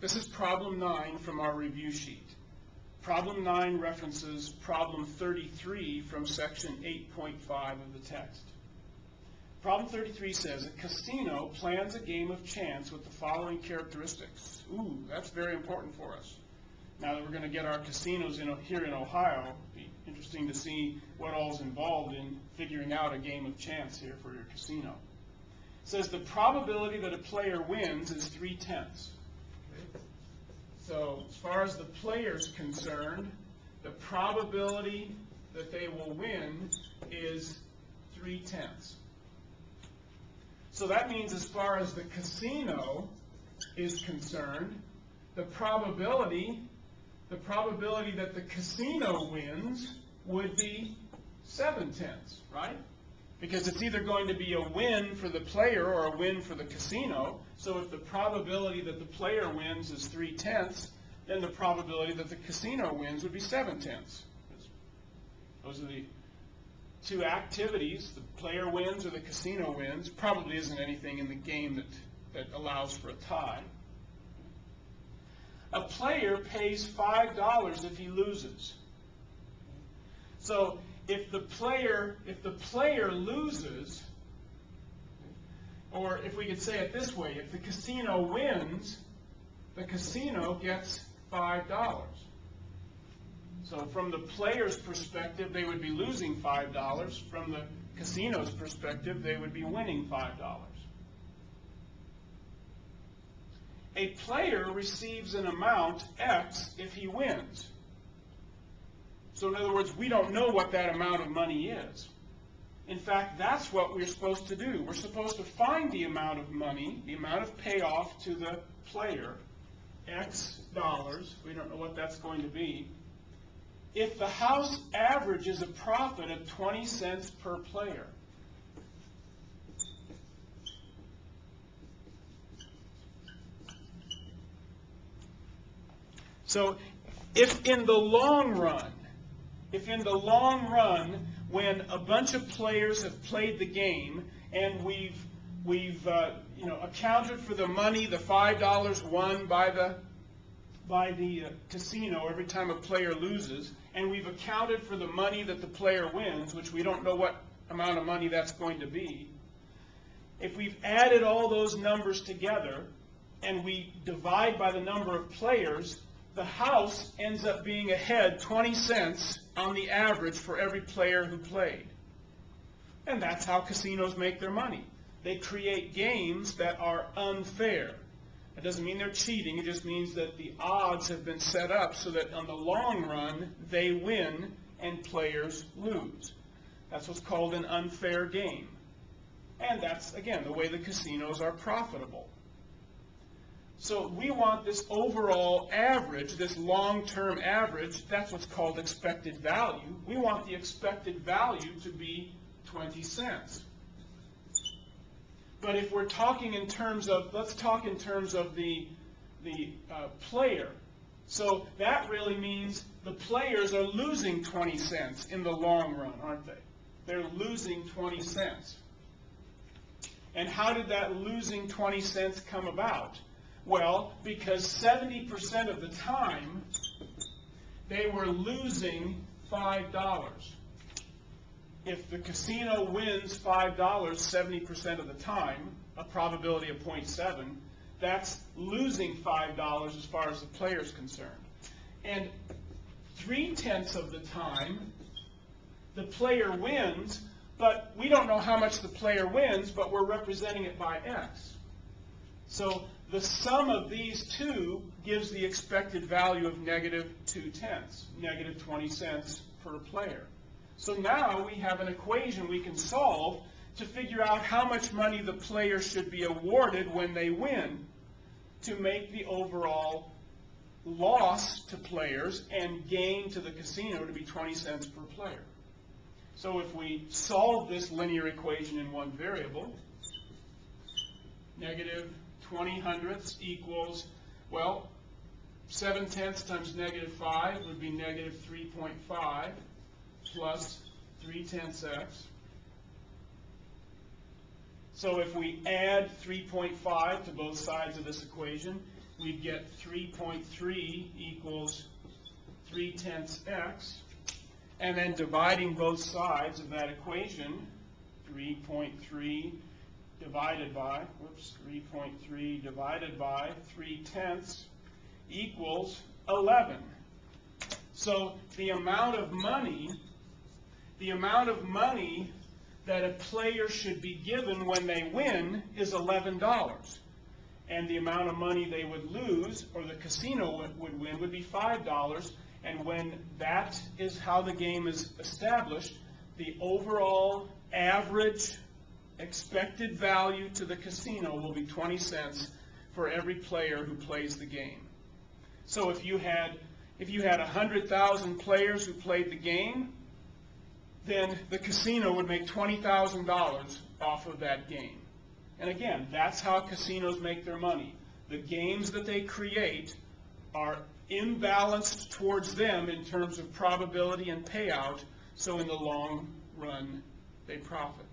This is problem 9 from our review sheet. Problem 9 references problem 33 from section 8.5 of the text. Problem 33 says, a casino plans a game of chance with the following characteristics. Ooh, that's very important for us. Now that we're going to get our casinos here in Ohio, it'll be interesting to see what all is involved in figuring out a game of chance here for your casino. It says the probability that a player wins is 3/10. Okay. So as far as the player's concerned, the probability that they will win is 3/10. So that means as far as the casino is concerned, the probability that the casino wins would be 7/10, right? Because it's either going to be a win for the player or a win for the casino. So if the probability that the player wins is 3/10, then the probability that the casino wins would be 7/10. Those are the two activities, the player wins or the casino wins. Probably isn't anything in the game that allows for a tie. A player pays $5 if he loses. So if the player loses, or if we could say it this way, if the casino wins, the casino gets $5. So from the player's perspective, they would be losing $5. From the casino's perspective, they would be winning $5. A player receives an amount X if he wins. So in other words, we don't know what that amount of money is. In fact, that's what we're supposed to do. We're supposed to find the amount of money, the amount of payoff to the player, X dollars, we don't know what that's going to be, if the house averages a profit of 20 cents per player. So if in the long run, when a bunch of players have played the game and we've accounted for the money, the $5 won by the casino every time a player loses, and we've accounted for the money that the player wins, which we don't know what amount of money that's going to be, if we've added all those numbers together and we divide by the number of players, the house ends up being ahead 20 cents on the average for every player who played. And that's how casinos make their money. They create games that are unfair. It doesn't mean they're cheating. It just means that the odds have been set up so that on the long run, they win and players lose. That's what's called an unfair game. And that's, again, the way the casinos are profitable. So we want this overall average, this long-term average, that's what's called expected value. We want the expected value to be 20 cents. But if we're talking in terms of, let's talk in terms of the player. So that really means the players are losing 20 cents in the long run, aren't they? They're losing 20 cents. And how did that losing 20 cents come about? Well, because 70% of the time, they were losing $5. If the casino wins $5 70% of the time, a probability of 0.7, that's losing $5 as far as the player is concerned. And 3/10 of the time, the player wins, but we don't know how much the player wins, but we're representing it by X. So the sum of these two gives the expected value of -2/10, negative 20 cents per player. So now we have an equation we can solve to figure out how much money the player should be awarded when they win to make the overall loss to players and gain to the casino to be 20 cents per player. So if we solve this linear equation in one variable, -20 hundredths equals, well, 7/10 times -5 would be -3.5 plus 3/10 x. So if we add 3.5 to both sides of this equation, we'd get 3.3 equals 3/10 x. And then dividing both sides of that equation, 3.3 divided by 3/10 equals 11. So the amount of money that a player should be given when they win is $11. And the amount of money they would lose, or the casino would win, would be $5. And when that is how the game is established, the overall average expected value to the casino will be 20 cents for every player who plays the game. So if you had 100,000 players who played the game, then the casino would make $20,000 off of that game. And again, that's how casinos make their money. The games that they create are imbalanced towards them in terms of probability and payout, so in the long run, they profit.